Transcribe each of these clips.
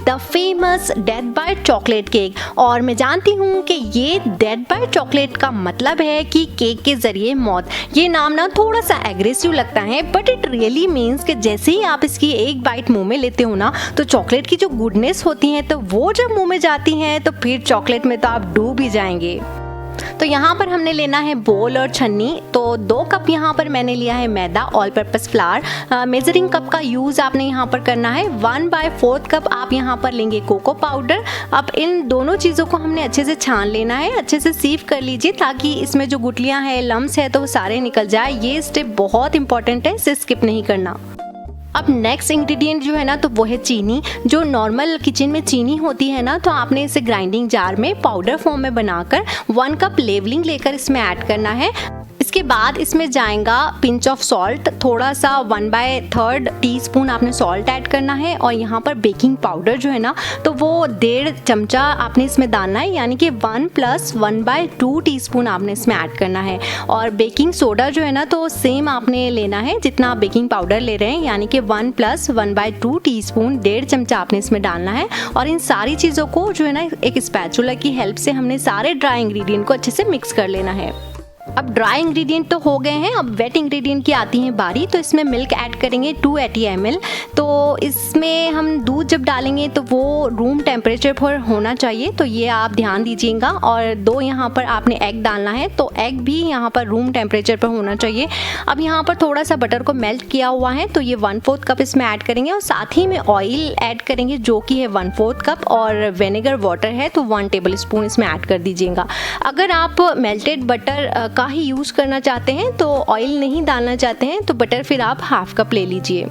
The famous death by chocolate cake. और मैं जानती हूँ कि ये डेथ बाय चॉकलेट का मतलब है कि केक के ज़रिए मौत। ये नाम ना थोड़ा सा एग्रेसिव लगता है, बट इट रियली मीन्स कि जैसे ही आप इसकी एक बाइट मुंह में लेते हो ना, तो चॉकलेट की जो गुडनेस होती है, तो वो जब मुंह में जाती हैं तो फिर चॉकलेट में तो आप डूब ही जाएंगे। तो यहाँ पर हमने लेना है बोल और छन्नी। तो 2 कप यहाँ पर मैंने लिया है मैदा, all purpose flour. Measuring cup का यूज़ आपने यहाँ पर करना है। 1/4 कप आप यहाँ पर लेंगे कोको पाउडर। अब इन दोनों चीज़ों को हमने अच्छे से छान लेना है, अच्छे से सीव कर लीजिए ताकि इसमें जो गुठलियाँ हैं, लम्स है, तो वो सारे निकल जाए। ये स्टेप बहुत इंपॉर्टेंट है, इसे स्किप नहीं करना। अब नेक्स्ट इंग्रेडिएंट जो है ना, तो वो है चीनी। जो नॉर्मल किचन में चीनी होती है ना, तो आपने इसे ग्राइंडिंग जार में पाउडर फॉर्म में बनाकर 1 कप लेवलिंग लेकर इसमें ऐड करना है। इसके बाद इसमें जाएगा पिंच ऑफ सॉल्ट, थोड़ा सा 1/3 टीस्पून आपने सॉल्ट ऐड करना है। और यहाँ पर बेकिंग पाउडर जो है ना, तो वो 1.5 चमचा आपने इसमें डालना है, यानी कि 1 + 1/2 टीस्पून आपने इसमें ऐड करना है। और बेकिंग सोडा जो है ना, तो सेम आपने लेना है जितना आप बेकिंग पाउडर ले रहे हैं, यानी कि 1 + 1/2 टीस्पून, 1.5 चमचा आपने इसमें डालना है। और इन सारी चीज़ों को जो है ना, एक स्पैचुला की हेल्प से हमने सारे ड्राई इंग्रेडिएंट को अच्छे से मिक्स कर लेना है। अब ड्राई इंग्रेडिएंट तो हो गए हैं, अब वेट इंग्रेडिएंट की आती है बारी। तो इसमें मिल्क ऐड करेंगे 280 ml। तो इसमें हम दूध जब डालेंगे तो वो रूम टेम्परेचर पर होना चाहिए, तो ये आप ध्यान दीजिएगा। और 2 यहाँ पर आपने एग डालना है, तो एग भी यहाँ पर रूम टेम्परेचर पर होना चाहिए। अब यहाँ पर थोड़ा सा बटर को मेल्ट किया हुआ है, तो ये 1/4 कप इसमें ऐड करेंगे। और साथ ही में ऑयल ऐड करेंगे जो कि है 1/4 कप। और विनेगर वाटर है तो 1 टेबल स्पून इसमें ऐड कर दीजिएगा। अगर आप मेल्टेड बटर का ही यूज़ करना चाहते हैं, तो ऑयल नहीं डालना चाहते हैं, तो बटर फिर आप 1/2 कप ले लीजिए।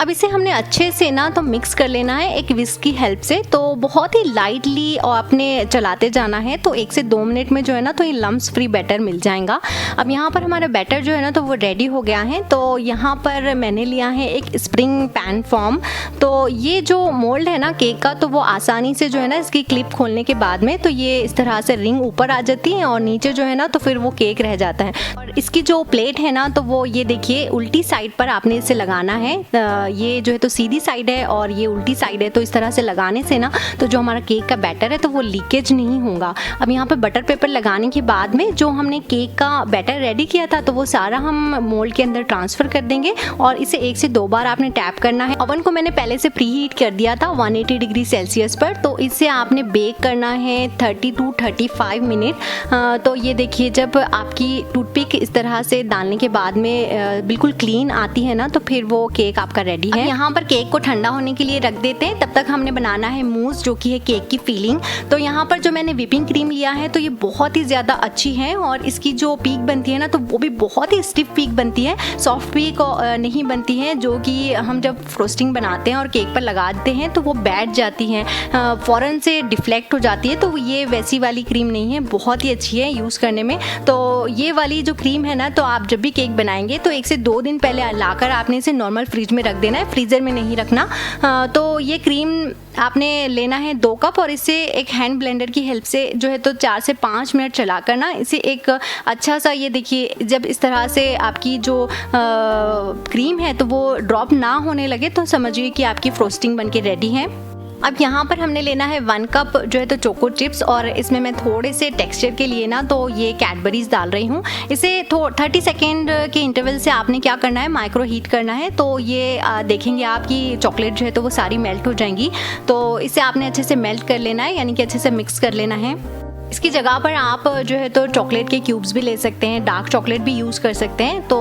अब इसे हमने अच्छे से ना तो मिक्स कर लेना है एक विस्क की हेल्प से। तो बहुत ही लाइटली और आपने चलाते जाना है, तो 1 से 2 मिनट में जो है ना, तो ये लम्स फ्री बैटर मिल जाएगा। अब यहाँ पर हमारा बैटर जो है ना, तो वो रेडी हो गया है। तो यहाँ पर मैंने लिया है एक स्प्रिंग पैन फॉर्म। तो ये जो मोल्ड है ना केक का, तो वो आसानी से जो है ना, इसकी क्लिप खोलने के बाद में तो ये इस तरह से रिंग ऊपर आ जाती है और नीचे जो है ना, तो फिर वो केक रह जाता है। और इसकी जो प्लेट है ना, तो वो ये देखिए उल्टी साइड पर आपने इसे लगाना है। ये जो है तो सीधी साइड है और ये उल्टी साइड है, तो इस तरह से लगाने से ना, तो जो हमारा केक का बैटर है तो वो लीकेज नहीं होगा। अब यहाँ पर बटर पेपर लगाने के बाद में जो हमने केक का बैटर रेडी किया था, तो वो सारा हम मोल्ड के अंदर ट्रांसफ़र कर देंगे। और इसे 1 से 2 बार आपने टैप करना है। ओवन को मैंने पहले से प्री हीट कर दिया था 180 डिग्री सेल्सियस पर। तो इसे आपने बेक करना है 30 to 35 मिनट। तो ये देखिए, जब आपकी टूथपिक इस तरह से डालने के बाद में बिल्कुल क्लीन आती है ना, तो फिर वो केक आपका रेडी है। यहाँ पर केक को ठंडा होने के लिए रख देते हैं। तब तक हमने बनाना है मूस, जो कि है केक की फीलिंग। तो यहाँ पर जो मैंने व्हिपिंग क्रीम लिया है, तो ये बहुत ही ज़्यादा अच्छी है। और इसकी जो पीक बनती है ना, तो वो भी बहुत ही स्टिफ पीक बनती है, सॉफ्ट पीक नहीं बनती है, जो कि हम जब फ्रोस्टिंग बनाते हैं और केक पर लगा देते हैं तो वो बैठ जाती है, फ़ौरन से डिफ्लेक्ट हो जाती है। तो ये वैसी वाली क्रीम नहीं है, बहुत ही अच्छी है यूज़ करने में। तो ये वाली जो क्रीम है ना, तो आप जब भी केक बनाएंगे तो 1 से 2 दिन पहले लाकर आपने इसे नॉर्मल फ्रिज में रख देना है, फ्रीज़र में नहीं रखना। तो ये क्रीम आपने लेना है 2 कप और इसे एक हैंड ब्लेंडर की हेल्प से जो है तो 4 से 5 मिनट चला कर ना, इसे एक अच्छा सा, ये देखिए, जब इस तरह से आपकी जो क्रीम है तो वो ड्रॉप ना होने लगे, तो समझिए कि आपकी फ्रोस्टिंग बनके रेडी है। अब यहाँ पर हमने लेना है 1 कप जो है तो चोको चिप्स। और इसमें मैं थोड़े से टेक्सचर के लिए ना, तो ये कैडबरीज डाल रही हूँ। इसे 30 सेकेंड के इंटरवल से आपने क्या करना है, माइक्रो हीट करना है। तो ये देखेंगे आपकी चॉकलेट जो है तो वो सारी मेल्ट हो जाएंगी। तो इसे आपने अच्छे से मेल्ट कर लेना है, यानी कि अच्छे से मिक्स कर लेना है। इसकी जगह पर आप जो है तो चॉकलेट के क्यूब्स भी ले सकते हैं, डार्क चॉकलेट भी यूज़ कर सकते हैं। तो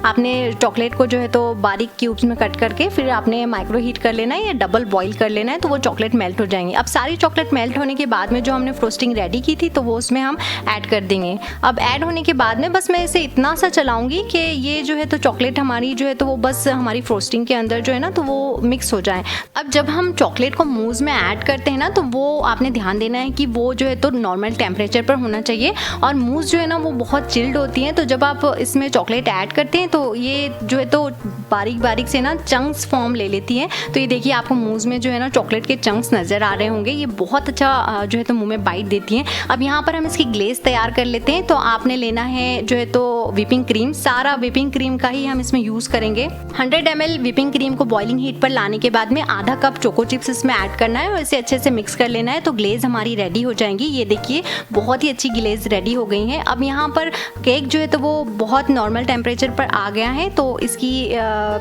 आपने चॉकलेट को जो है तो बारीक क्यूब्स में कट करके फिर आपने माइक्रो हीट कर लेना है या डबल बॉईल कर लेना है, तो वो चॉकलेट मेल्ट हो जाएंगे। अब सारी चॉकलेट मेल्ट होने के बाद में जो हमने फ्रोस्टिंग रेडी की थी, तो वो उसमें हम ऐड कर देंगे। अब ऐड होने के बाद में बस मैं इसे इतना सा चलाऊंगी कि ये जो है तो चॉकलेट हमारी जो है तो वो बस हमारी फ्रोस्टिंग के अंदर जो है ना, तो वो मिक्स हो जाए। अब जब हम चॉकलेट को मूज़ में ऐड करते हैं ना, तो वो आपने ध्यान देना है कि वो जो है तो नॉर्मल नॉर्मल टेम्परेचर पर होना चाहिए। और मूस जो है ना वो बहुत चिल्ड होती हैं, तो जब आप इसमें चॉकलेट ऐड करते हैं तो ये जो है तो बारीक बारीक से ना चंक्स फॉर्म ले लेती हैं। तो ये देखिए आपको मूस में जो है ना चॉकलेट के चंक्स नज़र आ रहे होंगे। ये बहुत अच्छा जो है तो मुंह में बाइट देती हैं। अब यहाँ पर हम इसकी ग्लेज तैयार कर लेते हैं। तो आपने लेना है जो है तो व्हिपिंग क्रीम, सारा व्हिपिंग क्रीम का ही हम इसमें यूज़ करेंगे। 100 ml व्हिपिंग क्रीम को बॉइलिंग हीट पर लाने के बाद में आधा कप चोको चिप्स इसमें ऐड करना है और इसे अच्छे से मिक्स कर लेना है। तो ग्लेज हमारी रेडी हो जाएंगी। ये देखिए बहुत ही अच्छी ग्लेज रेडी हो गई है। अब यहाँ पर केक जो है तो वो बहुत नॉर्मल टेम्परेचर पर आ गया है। तो इसकी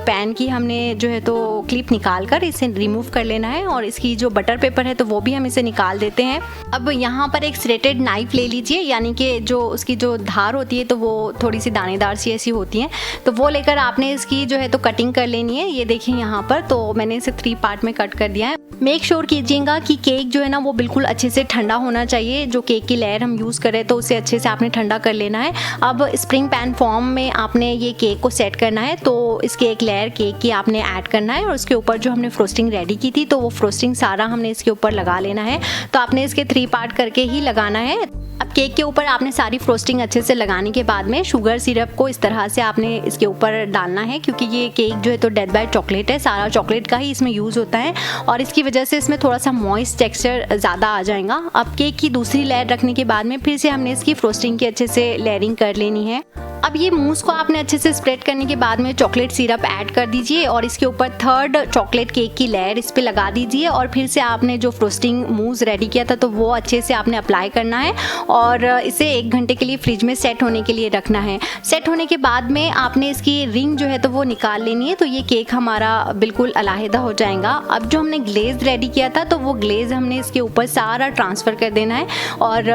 पैन की हमने जो है तो क्लिप निकाल कर इसे रिमूव कर लेना है और इसकी जो बटर पेपर है तो वो भी हम इसे निकाल देते हैं। अब यहाँ पर एक स्ट्रेटेड नाइफ ले लीजिए, यानी कि जो उसकी जो धार होती है तो वो थोड़ी सी दानेदार सी ऐसी होती हैं, तो वो लेकर आपने इसकी जो है तो कटिंग कर लेनी है। ये देखिए यहाँ पर तो मैंने इसे 3 पार्ट में कट कर दिया है। मेक श्योर कीजिएगा कि केक जो है ना वो बिल्कुल अच्छे से ठंडा होना चाहिए। जो केक की लेयर हम यूज़ करें तो उसे अच्छे से आपने ठंडा कर लेना है। अब स्प्रिंग पैन फॉर्म में आपने ये केक को सेट करना है। तो इसके एक लेयर केक की आपने ऐड करना है और उसके ऊपर जो हमने फ्रोस्टिंग रेडी की थी तो वो फ्रोस्टिंग सारा हमने इसके ऊपर लगा लेना है। तो आपने इसके 3 पार्ट करके ही लगाना है। अब केक के ऊपर आपने सारी फ्रोस्टिंग अच्छे से लगाने के बाद में शुगर सिरप को इस तरह से आपने इसके ऊपर डालना है, क्योंकि ये केक जो है तो डेड बाय चॉकलेट है, सारा चॉकलेट का ही इसमें यूज़ होता है और इसकी वजह से इसमें थोड़ा सा मॉइस्ट टेक्सचर ज़्यादा आ जाएगा। अब केक की दूसरी लेयर रखने के बाद में फिर से हमने इसकी फ्रोस्टिंग की अच्छे से लेयरिंग कर लेनी है। अब ये मूस को आपने अच्छे से स्प्रेड करने के बाद में चॉकलेट सिरप ऐड कर दीजिए और इसके ऊपर 3rd चॉकलेट केक की लेयर इस पे लगा दीजिए और फिर से आपने जो फ्रोस्टिंग मूस रेडी किया था तो वो अच्छे से आपने अप्लाई करना है और इसे 1 घंटे के लिए फ्रिज में सेट होने के लिए रखना है। सेट होने के बाद में आपने इसकी रिंग जो है तो वो निकाल लेनी है। तो ये केक हमारा बिल्कुल अलहदा हो जाएगा। अब जो हमने ग्लेज रेडी किया था तो वो ग्लेज हमने इसके ऊपर सारा ट्रांसफ़र कर देना है और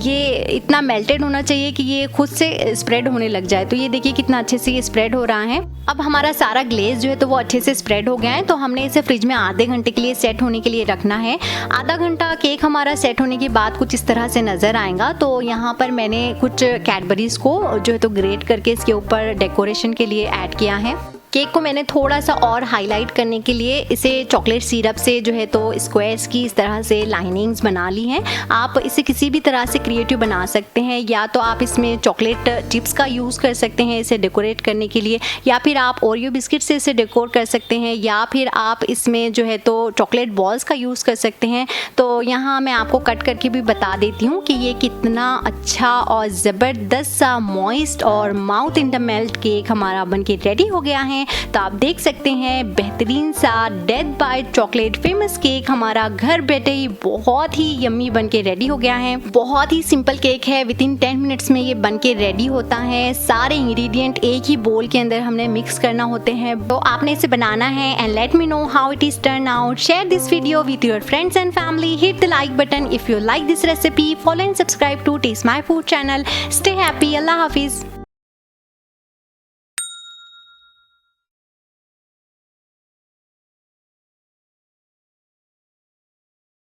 ये इतना मेल्टेड होना चाहिए कि ये खुद से स्प्रेड होने लग जाए। तो ये देखिए कितना अच्छे से ये स्प्रेड हो रहा है। अब हमारा सारा ग्लेज जो है तो वो अच्छे से स्प्रेड हो गया है। तो हमने इसे फ्रिज में आधे घंटे के लिए सेट होने के लिए रखना है। आधा घंटा केक हमारा सेट होने के बाद कुछ इस तरह से नज़र आएगा। तो यहाँ पर मैंने कुछ कैडबरीज को जो है तो ग्रेट करके इसके ऊपर डेकोरेशन के लिए ऐड किया है। केक को मैंने थोड़ा सा और हाईलाइट करने के लिए इसे चॉकलेट सिरप से जो है तो स्क्वायर्स की इस तरह से लाइनिंग्स बना ली हैं। आप इसे किसी भी तरह से क्रिएटिव बना सकते हैं, या तो आप इसमें चॉकलेट चिप्स का यूज़ कर सकते हैं इसे डेकोरेट करने के लिए, या फिर आप ओरियो बिस्किट से इसे डेकोर कर सकते हैं, या फिर आप इसमें जो है तो चॉकलेट बॉल्स का यूज़ कर सकते हैं। तो यहाँ मैं आपको कट करके भी बता देती हूँ कि ये कितना अच्छा और ज़बरदस्त सा मॉइस्ट और mouth in the melt cake हमारा बनके रेडी हो गया है। तो आप देख सकते हैं बेहतरीन सा dead by chocolate famous cake हमारा घर बैठे ही बहुत ही यम्मी बनके रेडी हो गया है। बहुत ही सिंपल केक है, विदिन 10 मिनट्स में ये बनके रेडी होता है। सारे इंग्रेडिएंट एक ही बोल के अंदर हमने मिक्स करना होते हैं। तो आपने इसे बनाना है and let me know how it is turn out. Share this video with your friends and family. Hit the like button if you like this recipe. Follow and subscribe to taste my food channel. Stay happy. अल्लाह हाफिज।